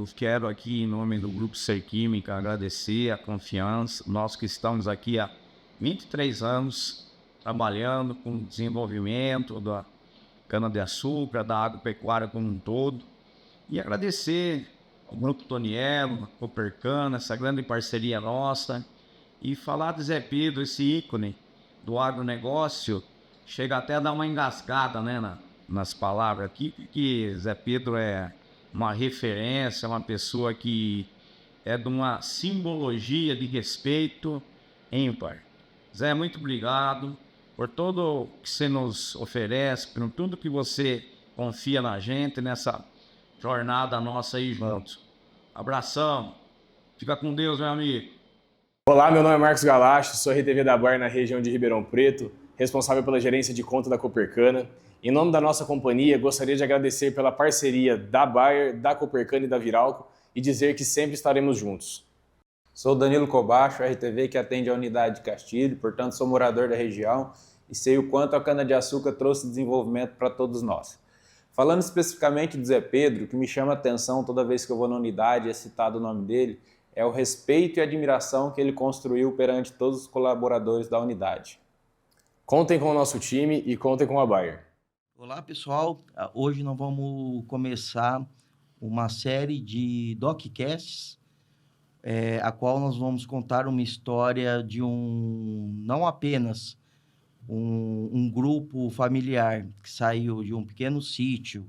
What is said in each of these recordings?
eu quero aqui, em nome do Grupo Ser Química, agradecer a confiança. Nós que estamos aqui há 23 anos trabalhando com o desenvolvimento da cana-de-açúcar, da agropecuária como um todo. E agradecer ao Grupo Tonielo, a Copercana, essa grande parceria nossa. E falar do Zé Pedro, esse ícone do agronegócio, chega até a dar uma engasgada, né, nas palavras aqui, porque Zé Pedro é uma referência, uma pessoa que é de uma simbologia de respeito ímpar. Zé, muito obrigado por tudo que você nos oferece, por tudo que você confia na gente nessa jornada nossa aí juntos. Abração, fica com Deus, meu amigo. Olá, meu nome é Marcos Galacho, sou RTV da Bayer na região de Ribeirão Preto, responsável pela gerência de conta da Copercana. Em nome da nossa companhia, gostaria de agradecer pela parceria da Bayer, da Copercana e da Viralco e dizer que sempre estaremos juntos. Sou Danilo Cobacho, RTV que atende a unidade de Castilho, portanto sou morador da região e sei o quanto a cana-de-açúcar trouxe desenvolvimento para todos nós. Falando especificamente do Zé Pedro, o que me chama a atenção toda vez que eu vou na unidade e é citado o nome dele, é o respeito e admiração que ele construiu perante todos os colaboradores da unidade. Contem com o nosso time e contem com a Bayer. Olá, pessoal. Hoje nós vamos começar uma série de doccasts, a qual nós vamos contar uma história de não apenas um grupo familiar que saiu de um pequeno sítio,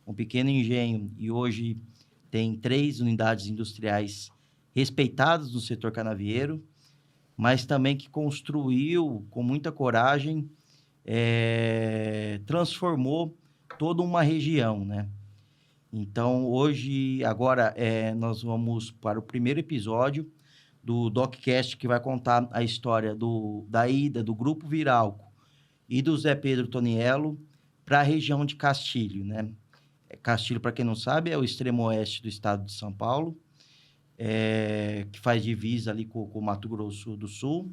um pequeno engenho, e hoje tem 3 unidades industriais respeitadas no setor canavieiro, mas também que construiu com muita coragem, transformou toda uma região, né? Então, agora, nós vamos para o primeiro episódio do DocCast, que vai contar a história da ida do Grupo Viralco e do Zé Pedro Tonielo para a região de Castilho, né? Castilho, para quem não sabe, é o extremo oeste do estado de São Paulo, que faz divisa ali com o Mato Grosso do Sul.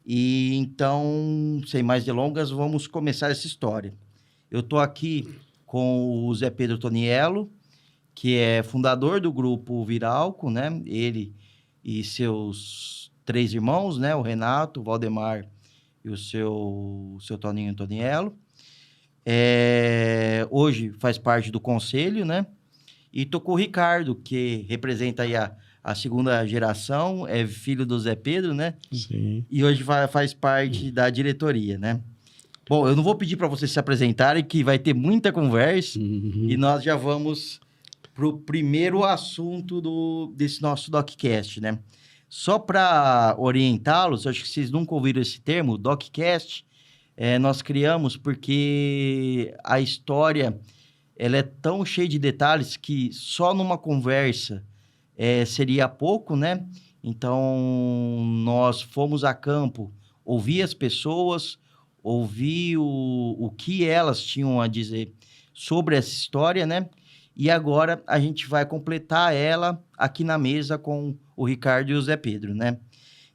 E então, sem mais delongas, vamos começar essa história. Eu estou aqui com o Zé Pedro Tonielo, que é fundador do Grupo Viralco, né? Ele e seus 3 irmãos, né? O Renato, o Valdemar e o seu Toninho Tonielo. Hoje faz parte do conselho, né? E tô com o Ricardo, que representa aí a segunda geração, é filho do Zé Pedro, né? Sim. E hoje faz parte da diretoria, né? Bom, eu não vou pedir para vocês se apresentarem, que vai ter muita conversa, e nós já vamos pro primeiro assunto desse nosso DocCast, né? Só para orientá-los, acho que vocês nunca ouviram esse termo, DocCast, nós criamos porque a história ela é tão cheia de detalhes que só numa conversa seria pouco, né? Então, nós fomos a campo ouvir as pessoas, ouvir o que elas tinham a dizer sobre essa história, né? E agora a gente vai completar ela aqui na mesa com o Ricardo e o Zé Pedro, né?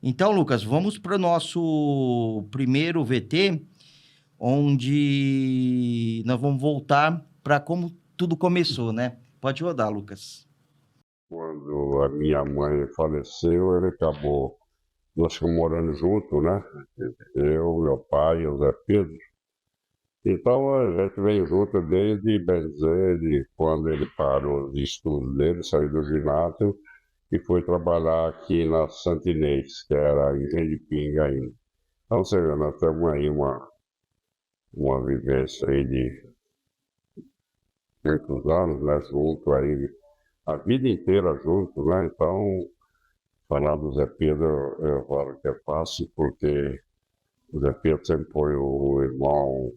Então, Lucas, vamos para o nosso primeiro VT, onde nós vamos voltar para como tudo começou, né? Pode rodar, Lucas. Quando a minha mãe faleceu, ele acabou, nós ficamos morando junto, né? Eu, meu pai e o Zé Pedro. Então a gente veio junto desde, bem dizer, de quando ele parou os estudos dele, saiu do ginásio e foi trabalhar aqui na Santa Inês, que era em Rendipinga ainda. Então, ou seja, nós temos aí uma vivência aí de muitos anos, né, junto aí, a vida inteira junto, né? Então, falar do Zé Pedro, eu falo que é fácil, porque o Zé Pedro sempre foi o irmão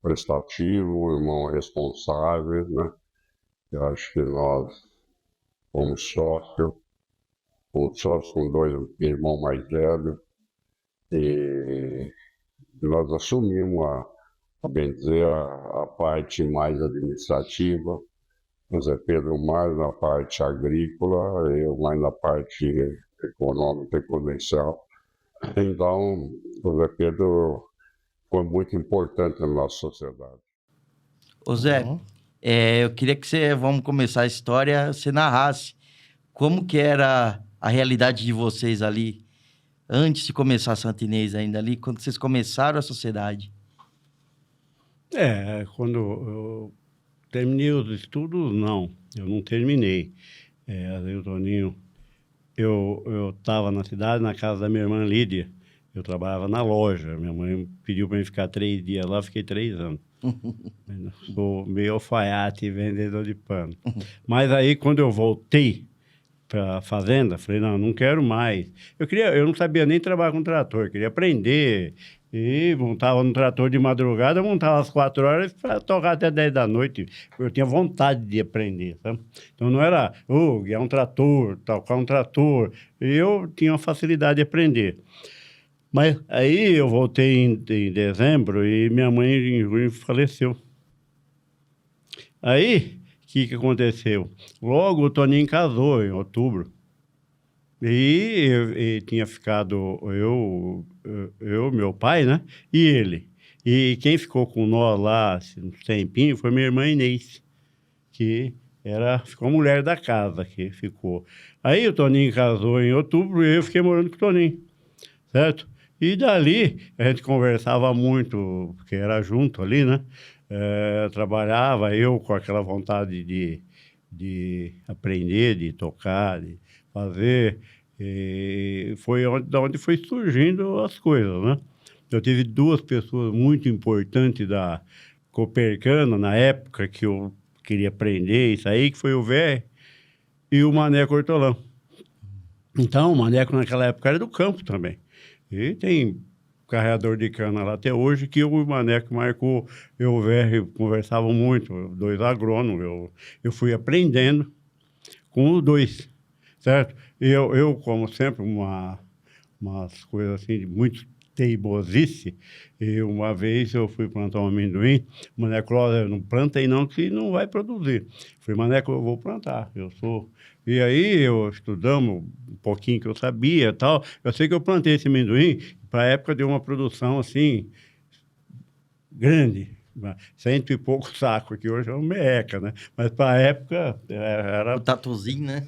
prestativo, o irmão responsável, né? Eu acho que nós fomos sócios com 2 irmãos mais velhos, e nós assumimos bem dizer, a parte mais administrativa, o Zé Pedro mais na parte agrícola, eu mais na parte econômica e comercial. Então, o Zé Pedro foi muito importante na nossa sociedade. Ô Zé, eu queria que você, vamos começar a história, você narrasse como que era a realidade de vocês ali, antes de começar a Santa Inês ainda ali, quando vocês começaram a sociedade. Quando eu terminei os estudos, não, eu não terminei. Aí o Toninho, eu estava na cidade, na casa da minha irmã Lídia, eu trabalhava na loja, minha mãe pediu para mim ficar 3 dias lá, fiquei 3 anos. Eu sou meio alfaiate e vendedor de pano. Mas aí, quando eu voltei para a fazenda, falei, não quero mais. Eu não sabia nem trabalhar com trator, queria aprender. E montava no trator de madrugada, montava às 4 horas para tocar até 10 da noite. Eu tinha vontade de aprender, sabe? Então não era, guiar um trator, tocar um trator. Eu tinha uma facilidade de aprender. Mas aí eu voltei em dezembro e minha mãe em junho faleceu. Aí, o que aconteceu? Logo o Toninho casou em outubro. E tinha ficado eu, meu pai, né? E ele. E quem ficou com nós lá um tempinho foi minha irmã Inês, que ficou a mulher da casa que ficou. Aí o Toninho casou em outubro e eu fiquei morando com o Toninho, certo? E dali a gente conversava muito, porque era junto ali, né? Trabalhava eu com aquela vontade de aprender, de tocar, de fazer. E foi da onde foi surgindo as coisas, né? Eu tive 2 pessoas muito importantes da Copercana, na época que eu queria aprender isso aí, que foi o Vé e o Maneco Hortolão. Então, o Maneco naquela época era do campo também. E tem carregador de cana lá até hoje, que o Maneco marcou, eu e o Vé conversavam muito, 2 agrônomos, eu fui aprendendo com os 2, certo? Eu como sempre, umas coisas assim de muito teimosice, e uma vez eu fui plantar um amendoim, o Maneco falou, não planta aí não, que não vai produzir. Eu falei, Maneco, eu vou plantar, E aí estudamos um pouquinho que eu sabia e tal, eu sei que eu plantei esse amendoim, para a época deu uma produção assim, grande, 100 e pouco sacos, que hoje é uma meca, né? Mas para a época era... O tatuzinho, né?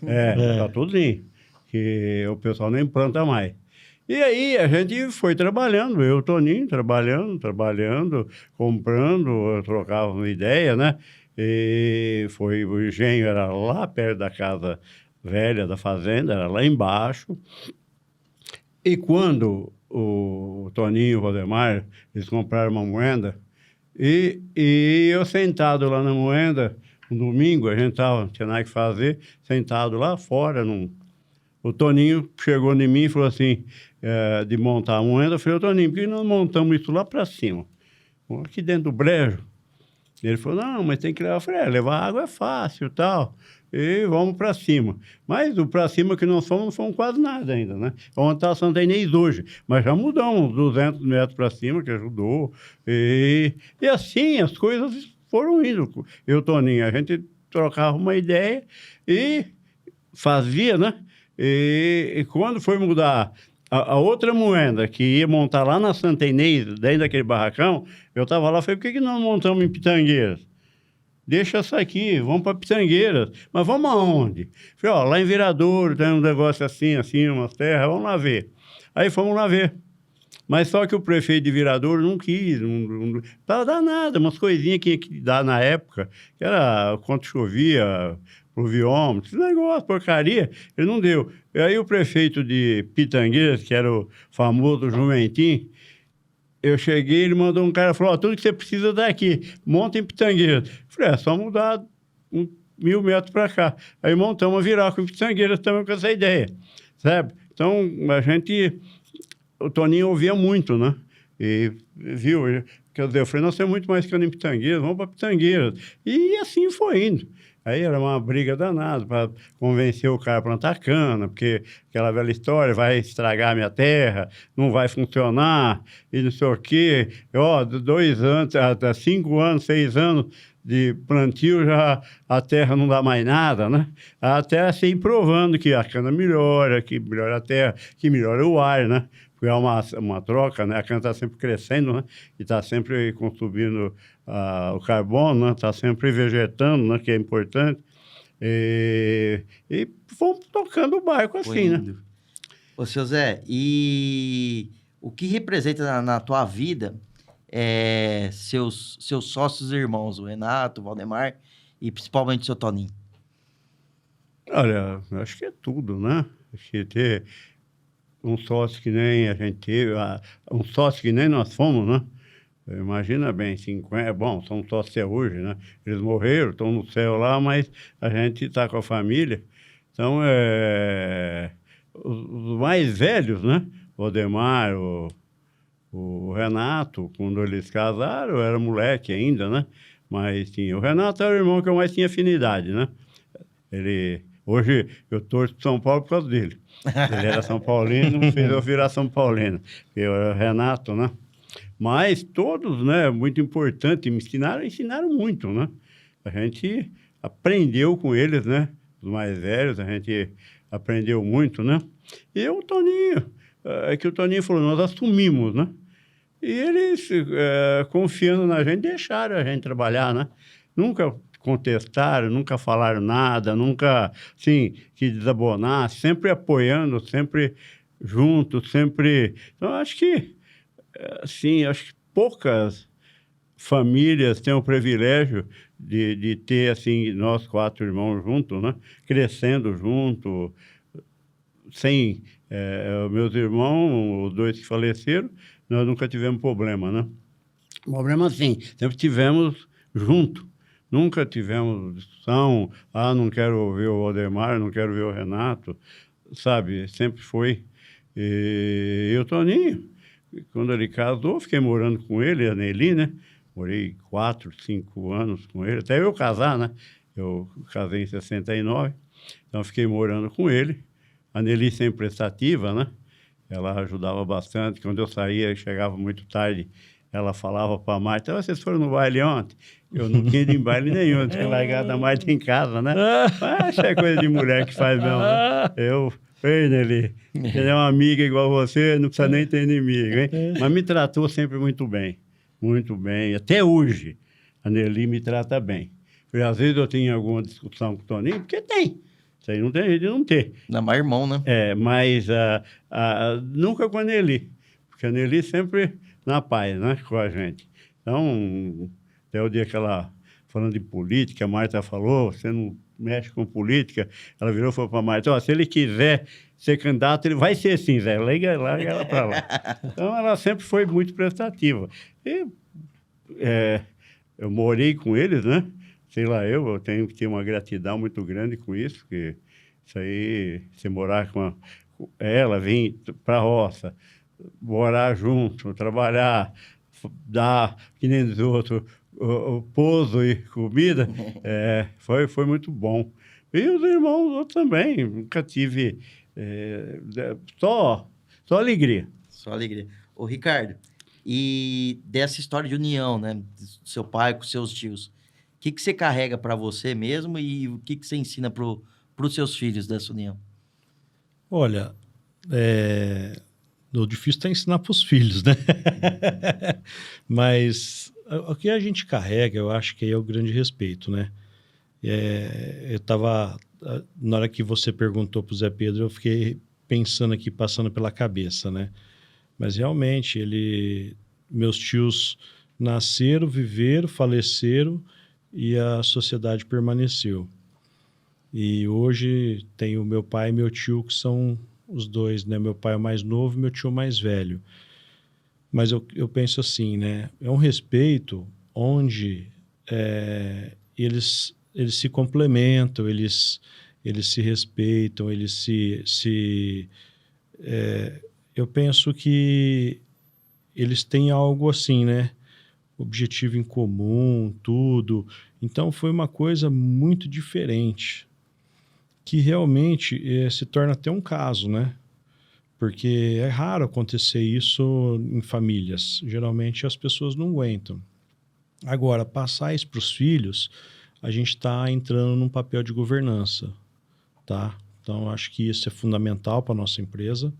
Tatuzinho, que o pessoal nem planta mais. E aí a gente foi trabalhando, eu e o Toninho, trabalhando, comprando, eu trocava uma ideia, né? E o engenho era lá perto da casa velha da fazenda, era lá embaixo. E quando o Toninho e o Valdemar, eles compraram uma moenda, e eu sentado lá na moenda, um domingo, a gente não tinha nada que fazer, sentado lá fora. O Toninho chegou em mim e falou assim, de montar a moenda. Eu falei, Toninho, por que nós montamos isso lá para cima? Aqui dentro do brejo. Ele falou, não, mas tem que levar. Eu falei, levar água é fácil e tal. E vamos para cima. Mas o para cima que nós fomos, não fomos quase nada ainda, né? Vamos estar a Santa Inês hoje. Mas já mudamos 200 metros para cima, que ajudou. E assim as coisas foram indo. Eu, Toninho, a gente trocava uma ideia e fazia, né? E quando foi mudar a outra moenda, que ia montar lá na Santa Inês, dentro daquele barracão, eu estava lá e falei, por que nós montamos em Pitangueiras? Deixa essa aqui, vamos para Pitangueiras. Mas vamos aonde? Falei, lá em Viradouro tem um negócio assim, umas terras, vamos lá ver. Aí fomos lá ver. Mas só que o prefeito de Viradouro não quis, não dá nada, umas coisinhas que tinha que dar na época, que era quando chovia, pluviômetro, esse negócio, porcaria, ele não deu. E aí o prefeito de Pitangueiras, que era o famoso Jumentim, eu cheguei, ele mandou um cara, falou, tudo que você precisa daqui, monta em Pitangueiras. Falei, é só mudar 1.000 metros para cá. Aí montamos a virar com Pitangueiras também com essa ideia, sabe? Então, o Toninho ouvia muito, né? E viu, quer dizer, eu falei, nós temos muito mais cana em Pitangueiras, vamos para Pitangueiras. E assim foi indo. Aí era uma briga danada para convencer o cara a plantar cana, porque aquela velha história, vai estragar a minha terra, não vai funcionar, e não sei o quê. 2 anos, até 5 anos, 6 anos de plantio, já a terra não dá mais nada, né? Até assim provando que a cana melhora, que melhora a terra, que melhora o ar, né? Porque é uma troca, né? A cana está sempre crescendo, né? E está sempre consumindo o carbono, né? Tá sempre vegetando, né? Que é importante. E fomos tocando o barco assim, né? Ô, seu Zé, e o que representa na tua vida seus sócios e irmãos, o Renato, o Valdemar e principalmente o seu Toninho? Olha, eu acho que é tudo, né? Acho que ter um sócio que nem a gente teve, um sócio que nem nós fomos, né? Imagina bem, 50, bom, são sócios até hoje, né? Eles morreram, estão no céu lá, mas a gente está com a família. Então, os mais velhos, né? O Odemar, o Renato, quando eles casaram, eu era moleque ainda, né? Mas o Renato era o irmão que eu mais tinha afinidade, né? Hoje eu torço de São Paulo por causa dele. Ele era São Paulino, fez eu virar São Paulino. Eu era o Renato, né? Mas todos, né, muito importante, me ensinaram muito, né? A gente aprendeu com eles, né? Os mais velhos, a gente aprendeu muito, né? E o Toninho, que o Toninho falou, nós assumimos, né? E eles, confiando na gente, deixaram a gente trabalhar, né? Nunca contestaram, nunca falaram nada, nunca, assim, que desabonar, sempre apoiando, sempre junto, sempre... Então, acho que poucas famílias têm o privilégio de ter, assim, nós 4 irmãos juntos, né? Crescendo juntos, sem... meus irmãos, os 2 que faleceram, nós nunca tivemos problema, né? Problema, sim, sempre tivemos junto. Nunca tivemos discussão, não quero ver o Odemar, não quero ver o Renato, sabe? Sempre foi. E o Toninho, quando ele casou, fiquei morando com ele, a Nelly, né? Morei 4, 5 anos com ele, até eu casar, né? Eu casei em 69, então fiquei morando com ele. A Nelly sempre prestativa, né? Ela ajudava bastante. Quando eu saía, chegava muito tarde, ela falava para a Marta, vocês foram no baile ontem? Eu não tinha ido em baile nenhum, eu tinha largado a Marta em casa, né? Mas é coisa de mulher que faz mesmo, né? Nelly, ele é uma amiga igual você, não precisa nem ter inimigo, hein? Mas me tratou sempre muito bem, até hoje a Nelly me trata bem. Porque às vezes eu tinha alguma discussão com o Toninho, porque tem, isso aí não tem jeito de não ter. Ainda mais irmão, né? Mas nunca com a Nelly, porque a Nelly sempre na paz, né, com a gente. Então, até o dia que ela, falando de política, a Marta falou, você não mexe com política, ela virou e falou para a Marta, se ele quiser ser candidato, ele vai ser sim, Zé, larga ela para lá. Então, ela sempre foi muito prestativa. E eu morei com eles, né? Sei lá, eu tenho que ter uma gratidão muito grande com isso, porque isso aí, você morar com ela, vir para a roça, morar junto, trabalhar, dar, que nem os outros, o pouso e comida, foi muito bom. E os irmãos outros também, nunca tive só alegria. Só alegria. Ô, Ricardo, e dessa história de união, né, do seu pai com seus tios, o que você carrega para você mesmo e o que você ensina para os seus filhos dessa união? Olha, o difícil é ensinar para os filhos, né? Mas o que a gente carrega, eu acho que é o grande respeito, né? Eu estava... Na hora que você perguntou para o Zé Pedro, eu fiquei pensando aqui, passando pela cabeça, né? Mas realmente, meus tios nasceram, viveram, faleceram e a sociedade permaneceu. E hoje tenho meu pai e meu tio, que são os dois, né? Meu pai é o mais novo e meu tio é o mais velho. Mas eu penso assim, né? É um respeito onde eles se complementam, eles se respeitam, eu penso que eles têm algo assim, né? Objetivo em comum, tudo. Então foi uma coisa muito diferente, que realmente se torna até um caso, né? Porque é raro acontecer isso em famílias. Geralmente as pessoas não aguentam. Agora, passar isso para os filhos, a gente está entrando num papel de governança, tá? Então, acho que isso é fundamental para a nossa empresa,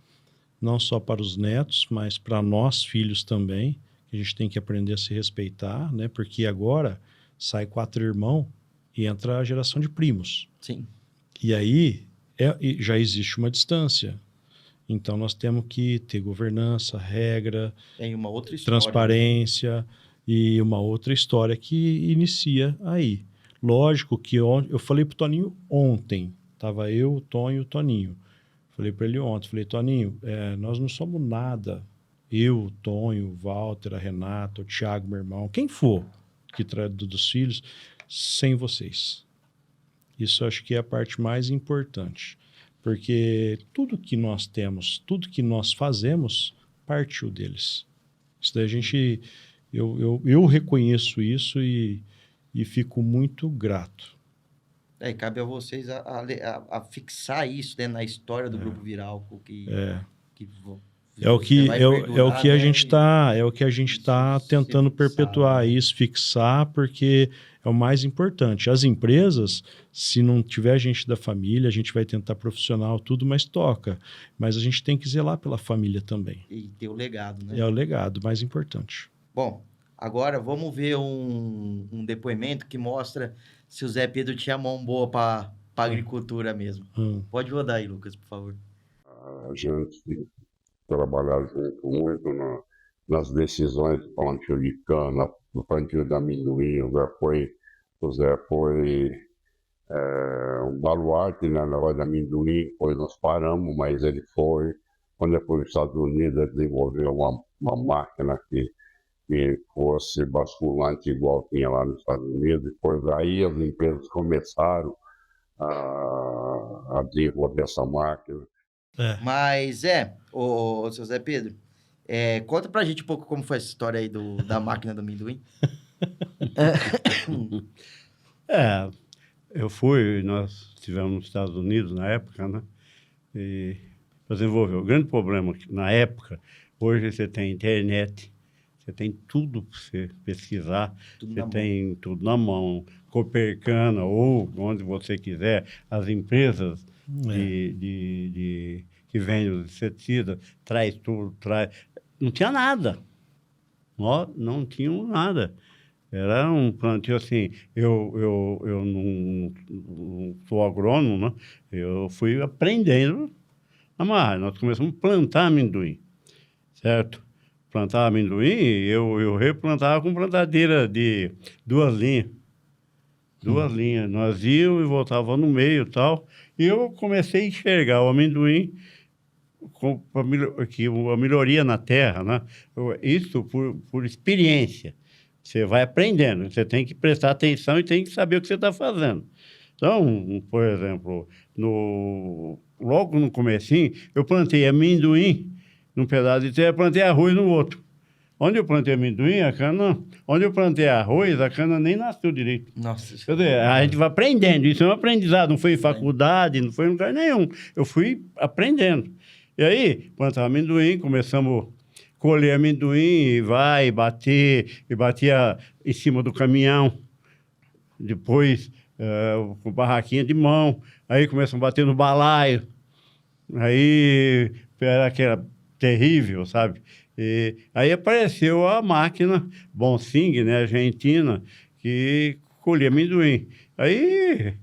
não só para os netos, mas para nós, filhos também, que a gente tem que aprender a se respeitar, né? Porque agora sai 4 irmãos e entra a geração de primos. Sim. E aí e já existe uma distância. Então nós temos que ter governança, regra, Tem uma outra história. transparência e uma outra história que inicia aí. Lógico que eu falei pro Toninho ontem, tava eu, o Tonho e o Toninho. Falei para ele ontem, falei, Toninho, nós não somos nada. Eu, o Tonho, o Walter, a Renata, o Thiago, meu irmão, quem for que traz dos filhos, sem vocês. Isso acho que é a parte mais importante. Porque tudo que nós temos, tudo que nós fazemos, partiu deles. Isso daí a gente... Eu reconheço isso e fico muito grato. E cabe a vocês a fixar isso, né, na história do Grupo Viralco. É o que a gente está tentando perpetuar isso, fixar, porque é o mais importante. As empresas, se não tiver gente da família, a gente vai tentar profissional, tudo, mas toca. Mas a gente tem que zelar pela família também. E ter o legado, né? É o legado mais importante. Bom, agora vamos ver um depoimento que mostra se o Zé Pedro tinha mão boa para agricultura mesmo. Pode rodar aí, Lucas, por favor. A gente trabalhar junto muito nas decisões do plantio de cana, do plantio de amendoim. O Zé foi um baluarte, né, na hora de amendoim. Depois nós paramos, mas ele foi. Quando ele foi para os Estados Unidos, ele desenvolveu uma máquina que fosse basculante igual tinha lá nos Estados Unidos. Depois aí as empresas começaram a desenvolver essa máquina. Mas, ô seu Zé Pedro, conta pra gente um pouco como foi essa história aí da máquina do amendoim. Nós estivemos nos Estados Unidos na época, né? E desenvolveu. O grande problema que na época, hoje você tem internet, você tem tudo para você pesquisar, você tem tudo na mão, Copercana ou onde você quiser, as empresas que vendem os inseticidas, traz tudo, não tinha nada. Nós não tínhamos nada. Era um plantio assim, eu não sou agrônomo, né? Eu fui aprendendo a amarrar. Nós começamos a plantar amendoim, certo? Plantar amendoim, eu replantava com plantadeira de 2 linhas. 2 linhas. Nós íamos e voltava no meio e tal. E eu comecei a enxergar o amendoim com a melhoria na terra, né? Isso por experiência. Você vai aprendendo, você tem que prestar atenção e tem que saber o que você está fazendo. Então, por exemplo, logo no comecinho, eu plantei amendoim num pedaço de terra, plantei arroz no outro. Onde eu plantei amendoim, onde eu plantei arroz, a cana nem nasceu direito. Nossa. Quer dizer, a gente vai aprendendo, isso é um aprendizado, não foi em faculdade, não foi em lugar nenhum. Eu fui aprendendo. E aí, plantava amendoim, começamos a colher amendoim, e batia em cima do caminhão. Depois, com barraquinha de mão, aí começamos a bater no balaio. Aí, era aquela terrível, sabe? E aí apareceu a máquina Bonsing, né, argentina, que colhia amendoim. Aí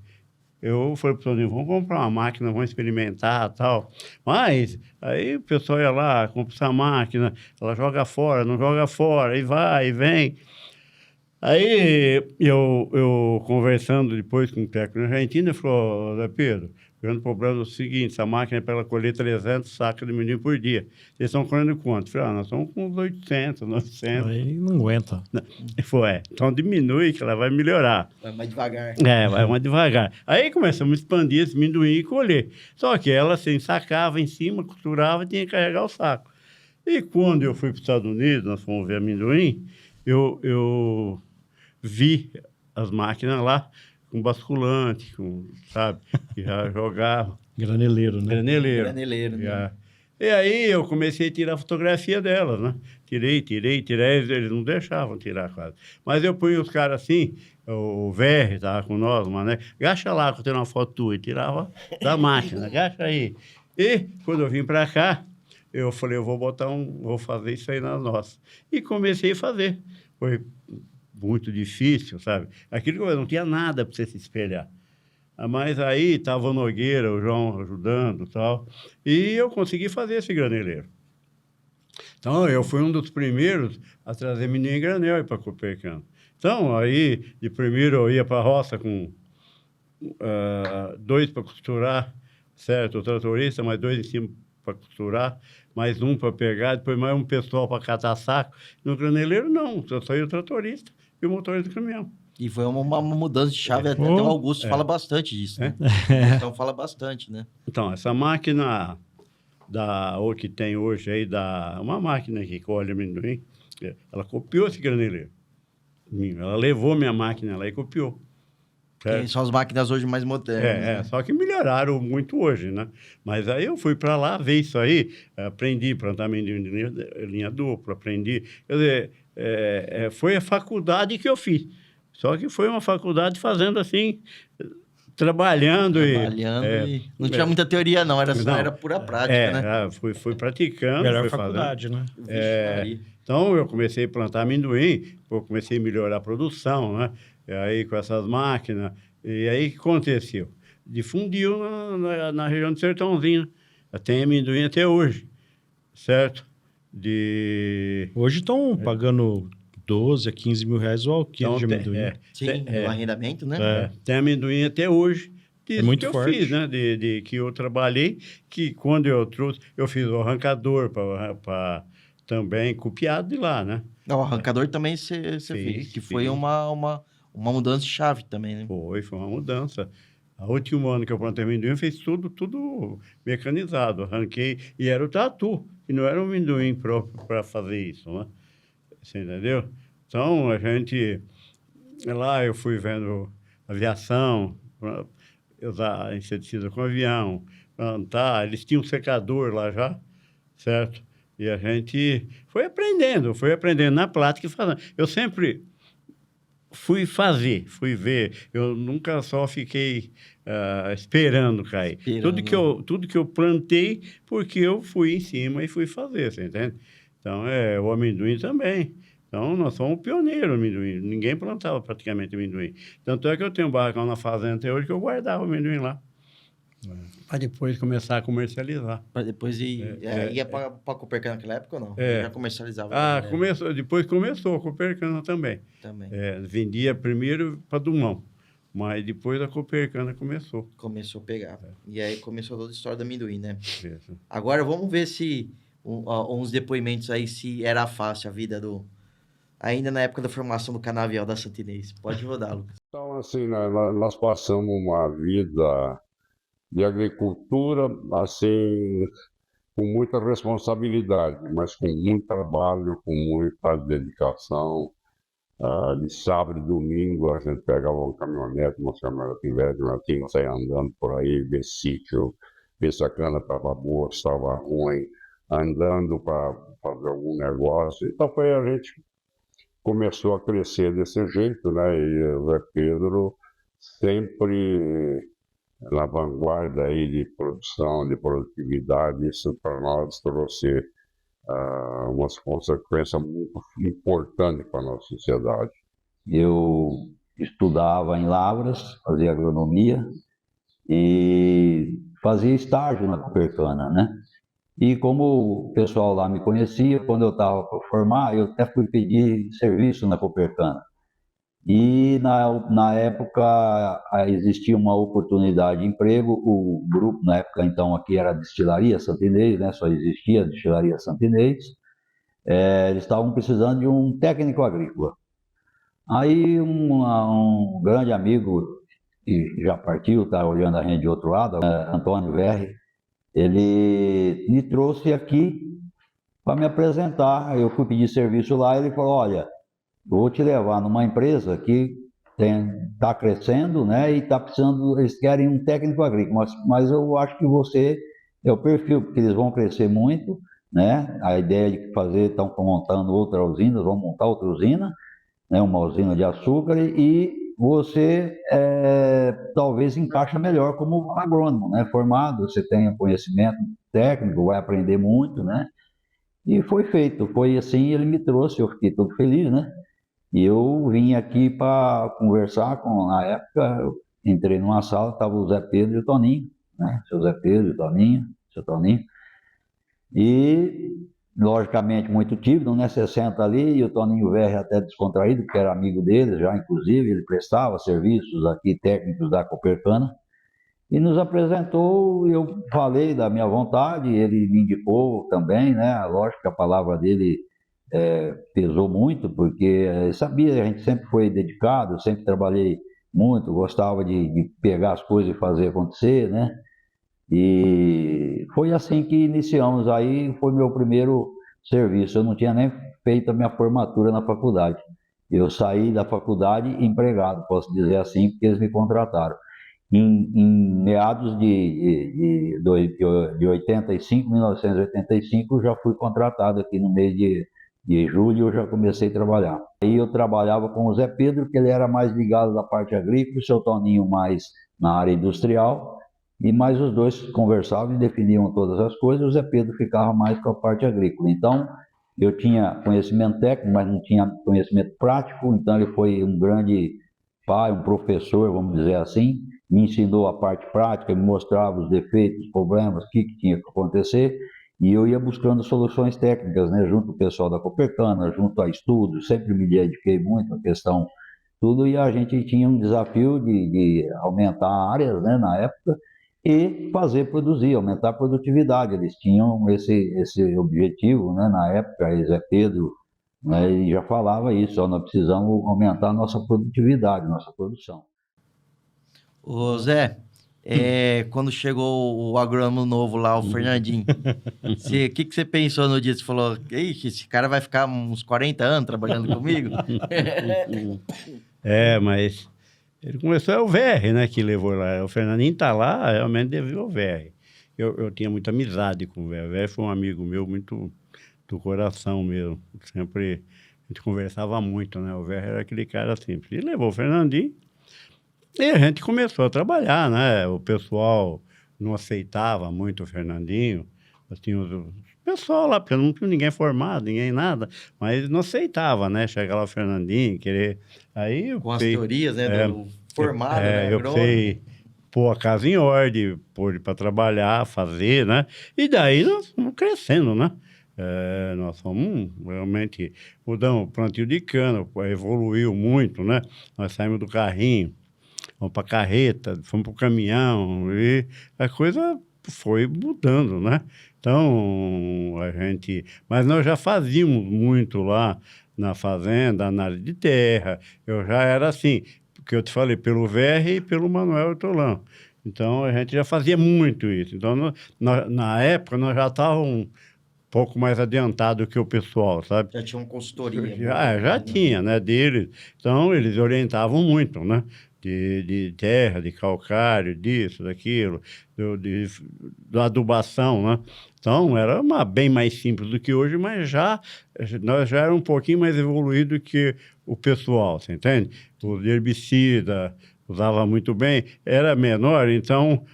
eu falei para o Toninho, vamos comprar uma máquina, vamos experimentar e tal. Mas aí o pessoal ia lá, compra essa máquina, ela joga fora, não joga fora, e vai, e vem. Aí eu conversando depois com o técnico argentino, ele falou, Zé Pedro, o grande problema é o seguinte, essa máquina é para ela colher 300 sacos de amendoim por dia. Vocês estão colhendo quanto? Eu falei, nós estamos com uns 800, 900. Aí não aguenta. Ele falou, então diminui que ela vai melhorar. Vai mais devagar. Vai mais devagar. Aí começamos a expandir esse amendoim e colher. Só que ela assim, sacava em cima, costurava e tinha que carregar o saco. E quando eu fui para os Estados Unidos, nós fomos ver amendoim, eu vi as máquinas lá, com basculante, sabe? Que já jogava. Graneleiro, né? Graneleiro, né? Já. E aí eu comecei a tirar fotografia delas, né? Tirei, eles não deixavam tirar quase. Mas eu punha os caras assim, o VR estava com nós, né? Agacha lá que eu tenho uma foto tua, e tirava da máquina, agacha aí. E quando eu vim para cá, eu falei, vou fazer isso aí na nossa. E comecei a fazer. Foi muito difícil, sabe? Aquilo que não tinha nada para você se espelhar. Mas aí estava o Nogueira, o João ajudando e tal, e eu consegui fazer esse graneleiro. Então, eu fui um dos primeiros a trazer amendoim em granel para Copercana. Então, aí, de primeiro eu ia para a roça com 2 para costurar, certo? O tratorista, mais 2 em cima para costurar, mais um para pegar, depois mais um pessoal para catar saco. No graneleiro, não, só ia o tratorista e o motorista do caminhão. E foi uma mudança de chave, até o Augusto fala bastante disso, né? Então fala bastante, né? Então, essa máquina o que tem hoje aí, uma máquina que colhe amendoim, ela copiou esse graneleiro. Ela levou minha máquina lá e copiou. Que são as máquinas hoje mais modernas. Né? Só que melhoraram muito hoje, né? Mas aí eu fui para lá ver isso aí, aprendi a plantar amendoim de linha dupla, aprendi. Quer dizer, foi a faculdade que eu fiz. Só que foi uma faculdade fazendo assim, trabalhando e não tinha muita teoria, não. Era pura prática, né? Fui praticando. Melhor fui faculdade, fazendo. né? Então, eu comecei a plantar amendoim, eu comecei a melhorar a produção, né? E aí, com essas máquinas. E aí, o que aconteceu? Difundiu na região do Sertãozinho. Tem amendoim até hoje, certo? Hoje estão pagando 12 a 15 mil reais o quilo de amendoim. Sim, o arrendamento, né? Tem amendoim até hoje. Muito que forte. Eu fiz, né? Que eu trabalhei, que quando eu trouxe, eu fiz o arrancador para também copiado de lá, né? O arrancador também você fez, que foi uma mudança de chave também, né? Foi uma mudança. O último ano que eu plantei amendoim, eu fiz tudo mecanizado. Arranquei, e era o tatu, e não era um amendoim próprio para fazer isso, né? Você entendeu? Então, lá eu fui vendo aviação, usar inseticida com avião, plantar, eles tinham um secador lá já, certo? E a gente foi aprendendo na prática e fazendo. Eu sempre fui ver, eu nunca só fiquei esperando cair. Tudo que eu plantei, porque eu fui em cima e fui fazer, você entende? Então, o amendoim também. Então, nós somos pioneiros no amendoim. Ninguém plantava praticamente amendoim. Tanto é que eu tenho um barracão na fazenda até hoje que eu guardava o amendoim lá. Para depois começar a comercializar. Para depois ia para Copercana naquela época ou não? Já comercializava? Depois começou a Copercana também. Vendia primeiro para Dumão, mas depois a Copercana começou. Começou a pegar. E aí começou toda a história do amendoim, né? Isso. Agora vamos ver se uns depoimentos aí, se era fácil a vida ainda na época da formação do canavial da Santa Inês. Pode rodar, Lucas. Então, assim, nós passamos uma vida de agricultura, assim, com muita responsabilidade, mas com muito trabalho, com muita dedicação. De sábado e domingo, a gente pegava uma caminhonete velha, nós tínhamos que sair andando por aí, ver sítio, ver se a cana estava boa, se estava ruim, andando para fazer algum negócio. Então, a gente começou a crescer desse jeito, né? E o Zé Pedro sempre na vanguarda aí de produção, de produtividade. Isso para nós trouxe umas consequências muito importantes para a nossa sociedade. Eu estudava em Lavras, fazia agronomia e fazia estágio na Copercana, né? E como o pessoal lá me conhecia, quando eu estava para formar, eu até fui pedir serviço na Copercana. E na época existia uma oportunidade de emprego, o grupo na época então aqui era a Destilaria Santa Inês, né? Só existia a Destilaria Santa Inês. Eles estavam precisando de um técnico agrícola. Aí um grande amigo, que já partiu, está olhando a gente de outro lado, Antônio Verri, ele me trouxe aqui para me apresentar. Eu fui pedir serviço lá, ele falou, olha, vou te levar numa empresa que está crescendo, né, e está precisando, eles querem um técnico agrícola, mas eu acho que você é o perfil, porque eles vão crescer muito, né, a ideia de fazer, estão montando outra usina, vão montar outra usina, né, uma usina de açúcar, e você talvez encaixa melhor como agrônomo, né, formado, você tem conhecimento técnico, vai aprender muito, né? E foi feito, foi assim, ele me trouxe, eu fiquei todo feliz, né? E eu vim aqui para conversar na época, eu entrei numa sala, estava o Zé Pedro e o Toninho, né? Seu Zé Pedro e o Toninho, seu Toninho. E, logicamente, muito tímido, né? 60 ali, e o Toninho Verri até descontraído, que era amigo dele já, inclusive, ele prestava serviços aqui técnicos da Copercana. E nos apresentou, eu falei da minha vontade, ele me indicou também, né? Lógico que a palavra dele pesou muito, porque sabia, a gente sempre foi dedicado, sempre trabalhei muito, gostava de pegar as coisas e fazer acontecer, né? E foi assim que iniciamos, aí foi meu primeiro serviço, eu não tinha nem feito a minha formatura na faculdade. Eu saí da faculdade empregado, posso dizer assim, porque eles me contrataram. Em meados de 85, 1985, já fui contratado aqui no mês de julho, eu já comecei a trabalhar. Aí eu trabalhava com o Zé Pedro, que ele era mais ligado da parte agrícola, o seu Toninho mais na área industrial, e mais os dois conversavam e definiam todas as coisas, o Zé Pedro ficava mais com a parte agrícola. Então, eu tinha conhecimento técnico, mas não tinha conhecimento prático, então ele foi um grande pai, um professor, vamos dizer assim, me ensinou a parte prática, me mostrava os defeitos, os problemas, o que tinha que acontecer, e eu ia buscando soluções técnicas, né, junto ao pessoal da Copercana, junto a estudos, sempre me dediquei muito à questão, tudo, e a gente tinha um desafio de aumentar áreas, né, na época, e produzir, aumentar a produtividade. Eles tinham esse objetivo, né, na época, Zé Pedro, né, e já falava isso, ó, nós precisamos aumentar a nossa produtividade, nossa produção. Ô Zé, quando chegou o agrônomo novo lá, o Fernandinho, o que você pensou no dia? Você falou, ixi, esse cara vai ficar uns 40 anos trabalhando comigo? Mas ele começou, é o Verri, né, que levou lá. O Fernandinho tá lá, realmente devido ao Verri. Eu tinha muita amizade com o Verri. O Verri foi um amigo meu muito do coração mesmo. Sempre a gente conversava muito, né? O Verri era aquele cara simples. E levou o Fernandinho. E a gente começou a trabalhar, né? O pessoal não aceitava muito o Fernandinho. Tinha o pessoal lá, porque não tinha ninguém formado, ninguém nada, mas não aceitava, né? Chegar lá o Fernandinho, querer... Aí com as teorias, né? Do formado, né? Eu sei pôr a casa em ordem, pôr para trabalhar, fazer, né? E daí nós fomos crescendo, né? Nós fomos realmente mudamos o plantio de cana, evoluiu muito, né? Nós saímos do carrinho, fomos para a carreta, fomos para o caminhão, e a coisa foi mudando, né? Então, mas nós já fazíamos muito lá na fazenda, análise de terra. Eu já era assim, porque eu te falei, pelo Verri e pelo Manuel Hortolã. Então, a gente já fazia muito isso. Então, na época, nós já estávamos um pouco mais adiantado que o pessoal, sabe? Já tinha uma consultoria. Já tinha, né, deles. Então, eles orientavam muito, né? De terra, de calcário, disso, daquilo, da adubação, né? Então, era bem mais simples do que hoje, mas nós já era um pouquinho mais evoluído que o pessoal, você entende? O herbicida usava muito bem, era menor, então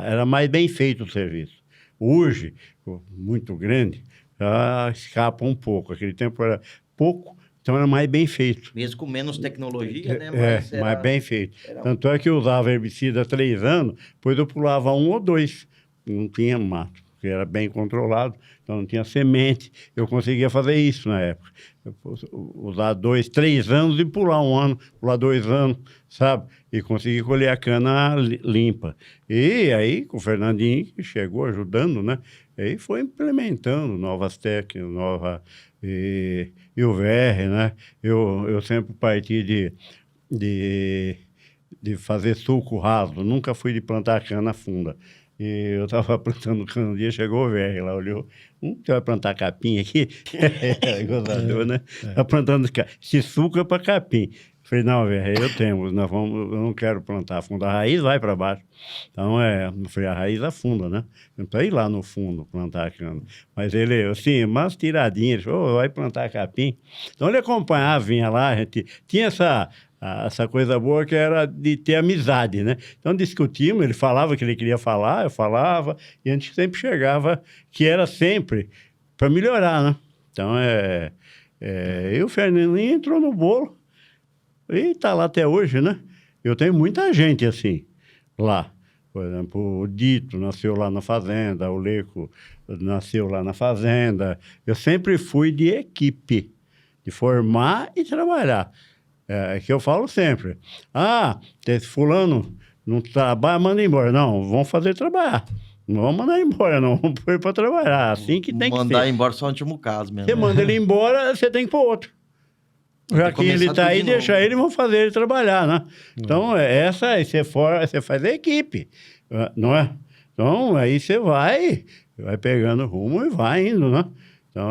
era mais bem feito o serviço. Hoje, muito grande, já escapa um pouco. Aquele tempo era pouco, então era mais bem feito. Mesmo com menos tecnologia, né? Mais bem feito. Tanto é que eu usava herbicida há 3 anos, depois eu pulava 1 ou 2. Não tinha mato, porque era bem controlado, então não tinha semente. Eu conseguia fazer isso na época. Usar 2, 3 anos e pular 1 ano, pular 2 anos, sabe? E conseguir colher a cana limpa. E aí, com o Fernandinho, que chegou ajudando, né? Aí foi implementando novas técnicas, e o Verri, né? Eu sempre parti de fazer suco raso, nunca fui de plantar cana funda. E eu estava plantando cana um dia, chegou o Verri lá, olhou, você vai plantar capim aqui? Gozador, né? Está plantando esse suco é para capim. Falei, não, Verri, eu não quero plantar funda, a raiz vai para baixo. Então, eu falei, a raiz afunda, né? Não precisa ir lá no fundo plantar cana. Mas ele, assim, umas tiradinhas, ele falou, vai plantar capim. Então, ele acompanhava, vinha lá, a gente tinha essa coisa boa que era de ter amizade, né? Então discutimos, ele falava que ele queria falar, eu falava, e a gente sempre chegava, que era sempre para melhorar, né? Então, e o Fernandinho entrou no bolo e está lá até hoje, né? Eu tenho muita gente assim, lá. Por exemplo, o Dito nasceu lá na fazenda, o Leco nasceu lá na fazenda. Eu sempre fui de equipe, de formar e trabalhar. É que eu falo sempre. Esse fulano não trabalha, manda embora. Não, vamos fazer trabalhar. Não vamos mandar embora, não. Vamos pôr para trabalhar. Assim que tem que ser. Mandar embora só no último caso mesmo. Você manda ele embora, você tem que pôr outro. Já que ele está aí, deixa ele, vão fazer ele trabalhar, né? Então, você faz a equipe, não é? Então, aí você vai pegando rumo e vai indo, né? Então,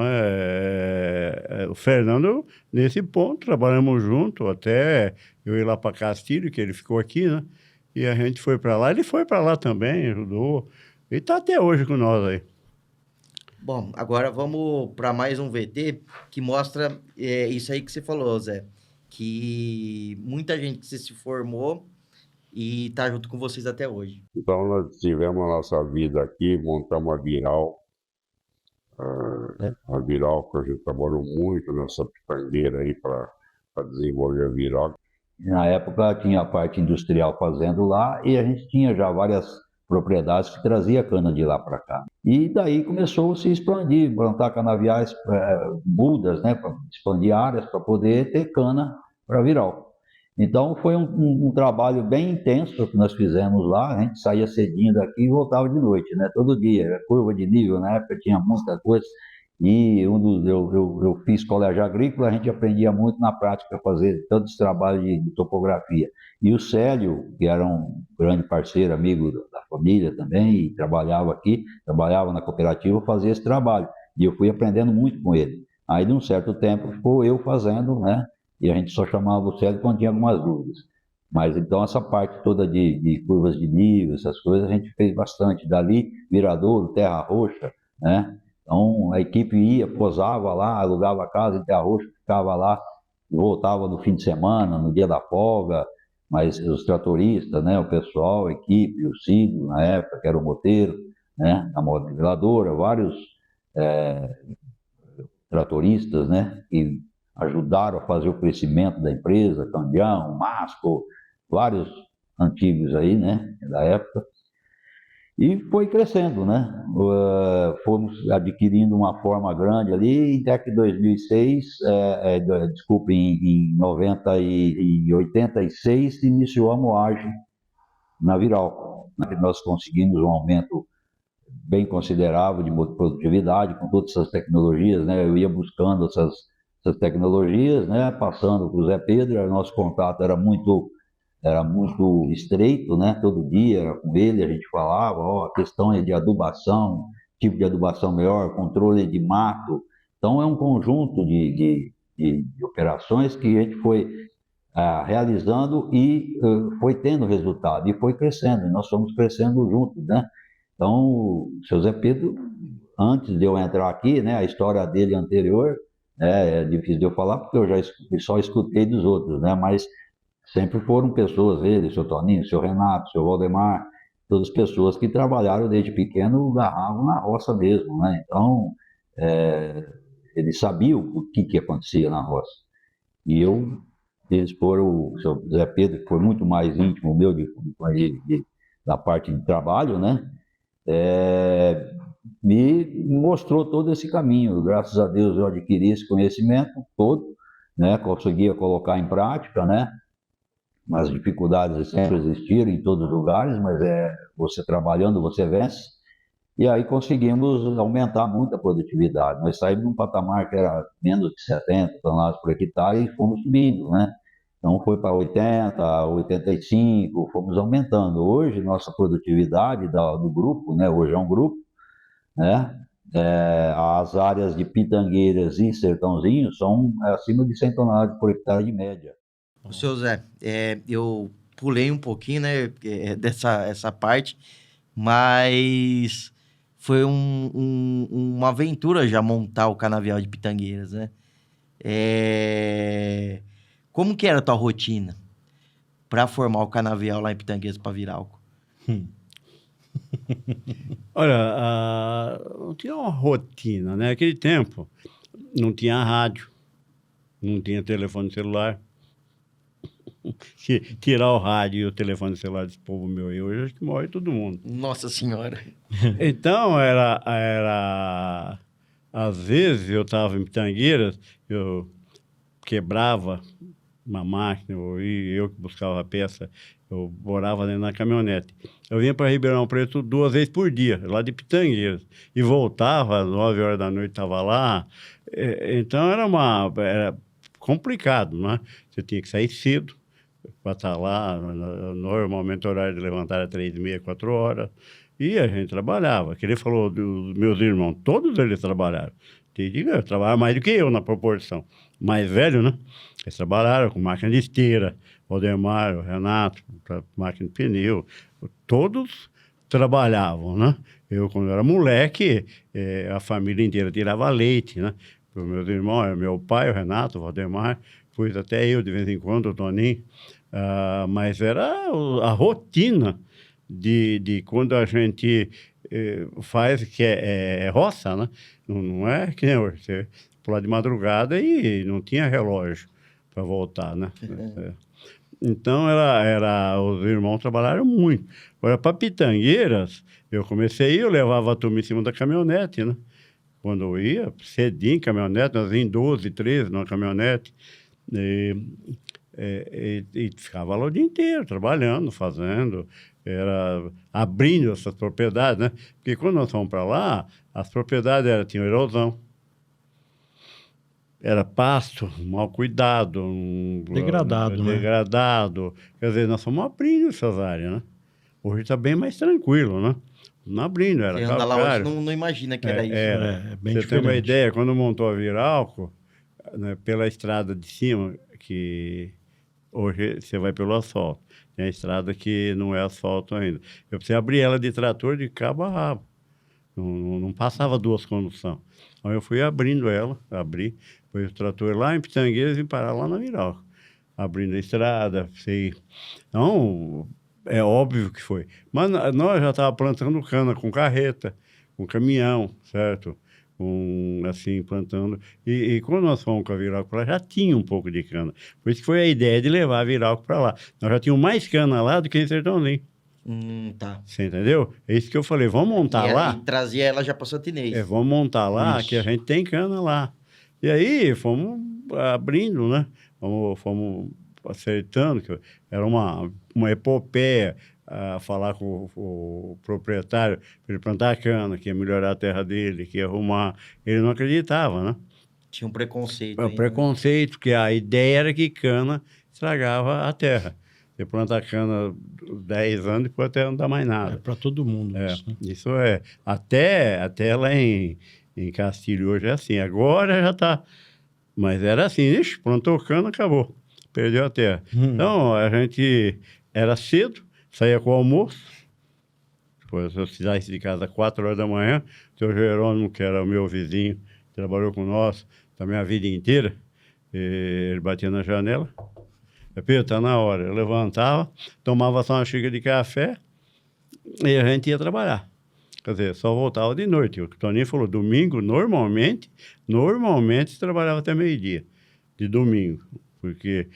o Fernando, nesse ponto, trabalhamos junto, até eu ir lá para Castilho, que ele ficou aqui, né? E a gente foi para lá, ele foi para lá também, ajudou, e está até hoje com nós aí. Bom, agora vamos para mais um VT que mostra isso aí que você falou, Zé. Que muita gente se formou e está junto com vocês até hoje. Então, nós tivemos a nossa vida aqui, montamos a Viral. A Viral, que a gente trabalhou muito nessa pitangueira aí para desenvolver a Viral. Na época tinha a parte industrial fazendo lá e a gente tinha já várias propriedades que trazia cana de lá para cá. E daí começou a se expandir, plantar canaviais, mudas, né, para expandir áreas para poder ter cana para Viral. Então foi um trabalho bem intenso que nós fizemos lá. A gente saía cedinho daqui e voltava de noite, né, todo dia. Curva de nível, na época tinha muita coisa. E eu fiz colégio agrícola, a gente aprendia muito na prática a fazer todo esse trabalho de topografia. E o Célio, que era um grande parceiro, amigo da família também, e trabalhava aqui, trabalhava na cooperativa, fazia esse trabalho. E eu fui aprendendo muito com ele. Aí, de um certo tempo, ficou eu fazendo, né? E a gente só chamava o Célio quando tinha algumas dúvidas. Mas, então, essa parte toda de curvas de nível, essas coisas, a gente fez bastante. Dali, Viradouro, Terra Roxa, né? Então, a equipe ia, posava lá, alugava a casa em Terra Roxa, ficava lá, voltava no fim de semana, no dia da folga, mas os tratoristas, né, o pessoal, a equipe, o Cido, na época, que era o moteiro, né, a modeladora, vários tratoristas, né, que ajudaram a fazer o crescimento da empresa, Cambião, Masco, vários antigos aí, né, da época. E foi crescendo, né? Fomos adquirindo uma forma grande ali, até que em 2006, em 86, iniciou a moagem na Viral. Nós conseguimos um aumento bem considerável de produtividade com todas essas tecnologias, né? Eu ia buscando essas tecnologias, né? Passando para o Zé Pedro, nosso contato era muito estreito, né? Todo dia com ele a gente falava, a questão de adubação, tipo de adubação melhor, controle de mato. Então é um conjunto de operações que a gente foi realizando e foi tendo resultado, e foi crescendo, e nós fomos crescendo juntos, né? Então, o seu Zé Pedro, antes de eu entrar aqui, né, a história dele anterior, é difícil de eu falar porque eu só escutei dos outros, né? Mas sempre foram pessoas, ele, o seu Toninho, o seu Renato, o seu Valdemar, todas pessoas que trabalharam desde pequeno, agarravam na roça mesmo, né? Então, eles sabiam o que acontecia na roça. E eles foram, o seu Zé Pedro, que foi muito mais íntimo meu da parte de trabalho, né? Me mostrou todo esse caminho. Graças a Deus eu adquiri esse conhecimento todo, né? Conseguia colocar em prática, né? As dificuldades sempre existiram em todos os lugares, mas você trabalhando, você vence. E aí conseguimos aumentar muito a produtividade. Nós saímos de um patamar que era menos de 70 toneladas por hectare e fomos subindo, né? Então foi para 80, 85, fomos aumentando. Hoje, nossa produtividade do grupo, né? Hoje é um grupo, né? As áreas de Pitangueiras e Sertãozinho são acima de 100 toneladas por hectare de média. O seu Zé, eu pulei um pouquinho, né, essa parte, mas foi uma aventura já montar o canavial de Pitangueiras, né? Como que era a tua rotina? para formar o canavial lá em Pitangueiras para virar álcool? Olha, não tinha uma rotina, né? Naquele tempo não tinha rádio, não tinha telefone celular. Se tirar o rádio e o telefone celular desse povo meu aí, hoje acho que morre todo mundo. Nossa Senhora. Então, às vezes eu estava em Pitangueiras, eu quebrava uma máquina, eu que buscava a peça, eu morava dentro da caminhonete. Eu vinha para Ribeirão Preto 2 vezes por dia, lá de Pitangueiras, e voltava às 9 horas da noite, estava lá. Então era complicado, né? Você tinha que sair cedo para estar lá. Normalmente o horário de levantar era 3h30, 4 horas. E a gente trabalhava. Que ele falou dos meus irmãos, todos eles trabalharam. Eu trabalhava mais do que eu na proporção. Mais velho, né? Eles trabalharam com máquina de esteira, o Aldemar, o Renato, máquina de pneu. Todos trabalhavam, né? Eu, quando era moleque, a família inteira tirava leite, né? Os meus irmãos, meu pai, o Renato, o Valdemar, pois até eu, de vez em quando, o Toninho. Mas era a rotina de quando a gente faz, que é roça, né? Não é que nem hoje. Você pular de madrugada e não tinha relógio para voltar, né? Então, os irmãos trabalharam muito. Agora, para Pitangueiras, eu comecei, eu levava a turma em cima da caminhonete, né? Quando eu ia, cedinho, caminhonete, nós íamos 12, 13 numa caminhonete, e ficava lá o dia inteiro, trabalhando, fazendo, abrindo essas propriedades, né? Porque quando nós fomos para lá, as propriedades tinham erosão, era pasto, mal cuidado, Degradado, né? Degradado. Quer dizer, nós fomos abrindo essas áreas, né? Hoje está bem mais tranquilo, né? Não abrindo, era Quem anda lá hoje não imagina que era isso. É bem Você tem uma diferente. ideia, quando montou a Viralco, né, pela estrada de cima, que hoje você vai pelo asfalto, tem a estrada que não é asfalto ainda. Eu precisei abrir ela de trator de cabo a rabo. Não passava 2 conduções. Então eu fui abrindo ela, pus o trator lá em Pitangueiras e parar lá na Viralco. Abrindo a estrada, sei. Então, é óbvio que foi. Mas nós já estávamos plantando cana com carreta, com caminhão, certo? Assim, plantando. E quando nós fomos com a Viralco para lá, já tinha um pouco de cana. Por isso que foi a ideia de levar a Viralco para lá. Nós já tínhamos mais cana lá do que em Sertãozinho. Tá. Você entendeu? É isso que eu falei, vamos montar lá. E trazia ela já para Santinês. Vamos montar lá, Isso. que a gente tem cana lá. E aí, fomos abrindo, né? Fomos acertando, que era uma epopeia, falar com o proprietário para ele plantar a cana, que ia melhorar a terra dele, que ia arrumar. Ele não acreditava, né? Tinha um preconceito. O preconceito, que a ideia era que cana estragava a terra. Você planta a cana 10 anos e depois até não dá mais nada. É para todo mundo isso, né? Isso é. Até lá em Castilho hoje é assim. Agora já está. Mas era assim, ixi, plantou cana, acabou. Perdeu a terra. Então, a gente era cedo, saía com o almoço. Depois eu saísse de casa às 4 horas da manhã. O seu Jerônimo, que era o meu vizinho, trabalhou com nós também a vida inteira. Ele batia na janela. Pedro, está na hora. Eu levantava, tomava só uma xícara de café e a gente ia trabalhar. Quer dizer, só voltava de noite. O Toninho falou, domingo, normalmente se trabalhava até meio-dia, de domingo. Porque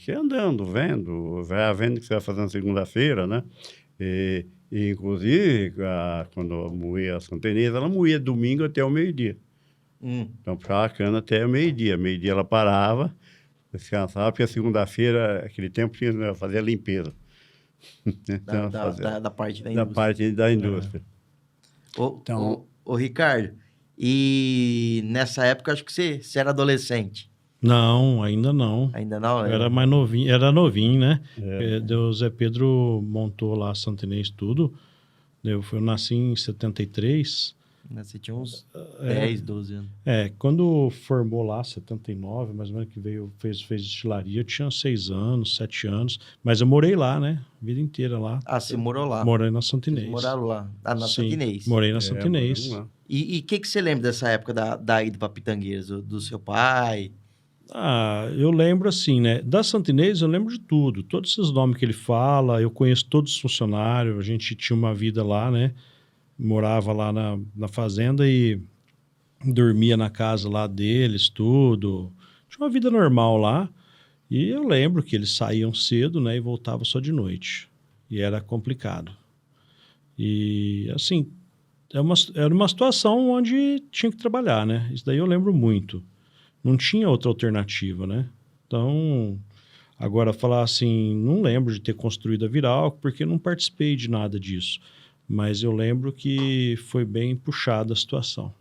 que andando, vendo que você vai fazer na segunda-feira, né? E inclusive, quando moía a Santa Inês, ela moía domingo até o meio-dia. Então, puxava a cana até o meio-dia. Meio-dia ela parava, descansava, porque a segunda-feira, aquele tempo, fazia limpeza. Então, da parte da indústria. Da parte da indústria. Ô, Ricardo, e nessa época, acho que você era adolescente. Não, ainda não. Ainda não? Era mais novinho, era novinho, né? O Zé Pedro montou lá Santa Inês tudo. Eu nasci em 73. Você tinha uns 10, 12 anos. Quando formou lá, 79, mais ou menos, que fez destilaria, eu tinha 6 anos, 7 anos. Mas eu morei lá, né? A vida inteira lá. Você morou lá? Morei na Santa Inês. Vocês moraram lá? Na Santa Inês. Morei na Santa Inês. E o que você lembra dessa época da ida para Pitangueiras? Do seu pai? Eu lembro assim, né? Da Santa Inês eu lembro de tudo. Todos esses nomes que ele fala, eu conheço todos os funcionários. A gente tinha uma vida lá, né? Morava lá na fazenda e dormia na casa lá deles, tudo. Tinha uma vida normal lá. E eu lembro que eles saíam cedo, né? E voltavam só de noite. E era complicado. E, assim, era uma situação onde tinha que trabalhar, né? Isso daí eu lembro muito. Não tinha outra alternativa, né? Então, agora falar assim, não lembro de ter construído a Viralco, porque não participei de nada disso. Mas eu lembro que foi bem puxada a situação.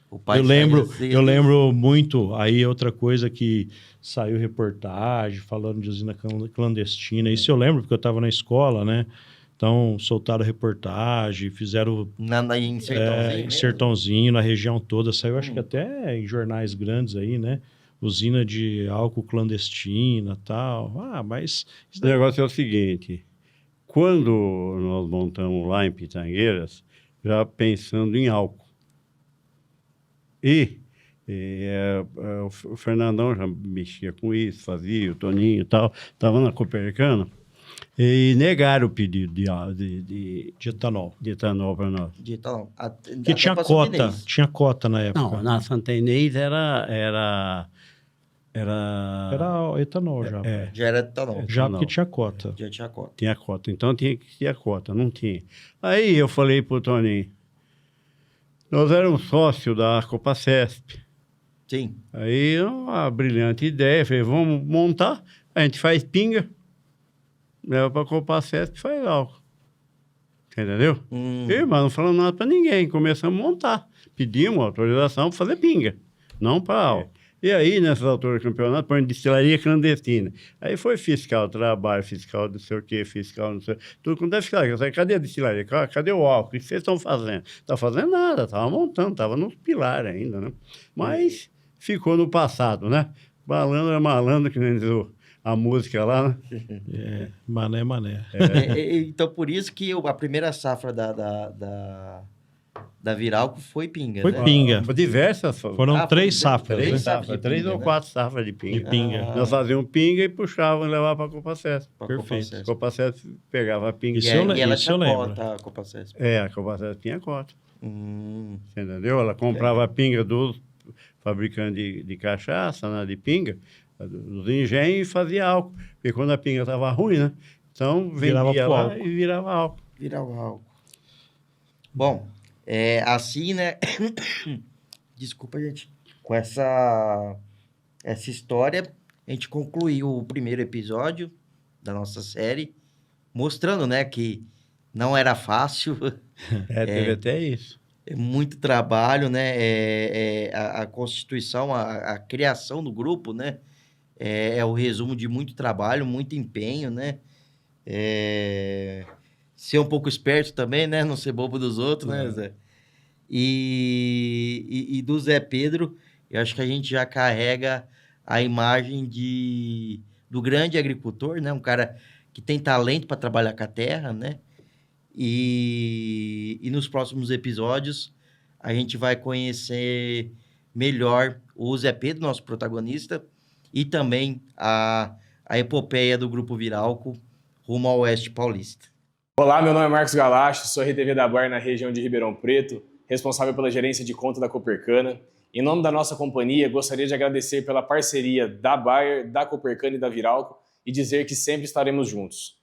O pai Eu lembro muito, aí outra coisa que saiu reportagem falando de usina clandestina, isso eu lembro porque eu estava na escola, né? Então soltaram reportagem, fizeram em Sertãozinho, em Sertãozinho, na região toda, saiu acho que até em jornais grandes aí, né? Usina de álcool clandestina e tal. Mas O negócio é o seguinte, quando nós montamos lá em Pitangueiras, já pensando em álcool, o Fernandão já mexia com isso, fazia, o Toninho e tal, estava na Copercana, e negaram o pedido de etanol. De etanol para nós. de etanol. Que tinha cota na época. Não, na Santa Inês era Era etanol já. Já era etanol. Já porque tinha cota. Já tinha cota. Tinha cota, então tinha que ter a cota, não tinha. Aí eu falei pro Toninho, nós éramos sócios da Copacesp. Sim. Aí uma brilhante ideia, falei, vamos montar, a gente faz pinga, leva para a Copacesp e faz álcool. Entendeu? Mas não falamos nada para ninguém, começamos a montar. Pedimos autorização para fazer pinga, não para álcool. E aí, nessas alturas do campeonato, põe destilaria clandestina. Aí foi fiscal do trabalho, fiscal do sei o quê, fiscal não sei... Tudo quando é fiscal. Cadê a destilaria? Cadê o álcool? O que vocês estão fazendo? Não está fazendo nada, estava montando, estava nos pilares ainda, né? Mas ficou no passado, né? Malandro é malandro, que nem diz a música lá, né? Mané, mané. Então, por isso que a primeira safra da Viralco foi pinga, Foi né? pinga. Diversas. Foram 3 safras. três Né? safras de Três pinga, ou né? 4 safras de pinga. De pinga. Nós fazíamos pinga e puxávamos e levava para a Copacesp. Pra Perfeito. Copacesp. Copacesp pegava a pinga. Isso E, eu e ela isso eu tinha lembro. cota, a Copacesp. A Copacesp tinha cota. Você entendeu? Ela comprava a pinga dos fabricantes de cachaça, né, de pinga, dos engenhos, e fazia álcool. Porque quando a pinga estava ruim, né? Então Virava vendia pro lá álcool. e virava álcool. Virava álcool. Bom, assim, né? Desculpa, gente. Com essa história, a gente concluiu o primeiro episódio da nossa série, mostrando, né, que não era fácil. Teve até isso. É muito trabalho, né? A constituição, a criação do grupo, né? É o resumo de muito trabalho, muito empenho, né? Ser um pouco esperto também, né? Não ser bobo dos outros, né, Zé? E do Zé Pedro, eu acho que a gente já carrega a imagem do grande agricultor, né? Um cara que tem talento para trabalhar com a terra, né? E nos próximos episódios a gente vai conhecer melhor o Zé Pedro, nosso protagonista, e também a epopeia do Grupo Viralco rumo ao Oeste Paulista. Olá, meu nome é Marcos Galacho, sou RTV da Bayer na região de Ribeirão Preto, responsável pela gerência de conta da Copercana. Em nome da nossa companhia, gostaria de agradecer pela parceria da Bayer, da Copercana e da Viralco e dizer que sempre estaremos juntos.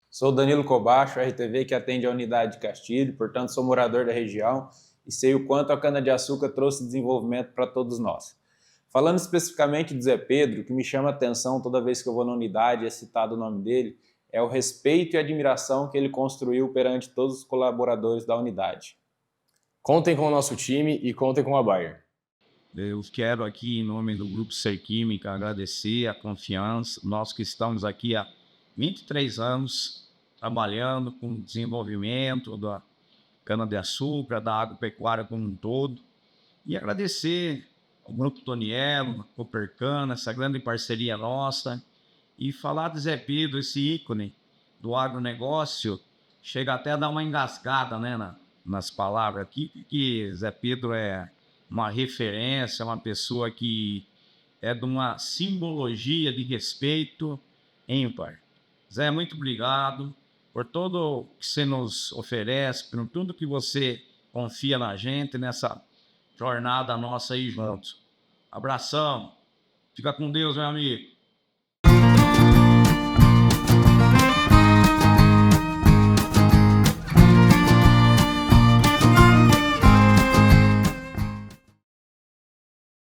Sou Danilo Cobacho, RTV que atende a unidade de Castilho, portanto sou morador da região e sei o quanto a cana-de-açúcar trouxe desenvolvimento para todos nós. Falando especificamente do Zé Pedro, o que me chama a atenção toda vez que eu vou na unidade e é citado o nome dele, é o respeito e admiração que ele construiu perante todos os colaboradores da unidade. Contem com o nosso time e contem com a Bayer. Eu quero aqui, em nome do Grupo Ser Química, agradecer a confiança. Nós que estamos aqui há 23 anos trabalhando com o desenvolvimento da cana-de-açúcar, da agropecuária como um todo. E agradecer ao Grupo Toniello, a Copercana, essa grande parceria nossa. E falar de Zé Pedro, esse ícone do agronegócio, chega até a dar uma engasgada, né, nas palavras aqui, que Zé Pedro é uma referência, uma pessoa que é de uma simbologia de respeito ímpar. Zé, muito obrigado por tudo o que você nos oferece, por tudo que você confia na gente nessa jornada nossa aí juntos. Abração. Fica com Deus, meu amigo.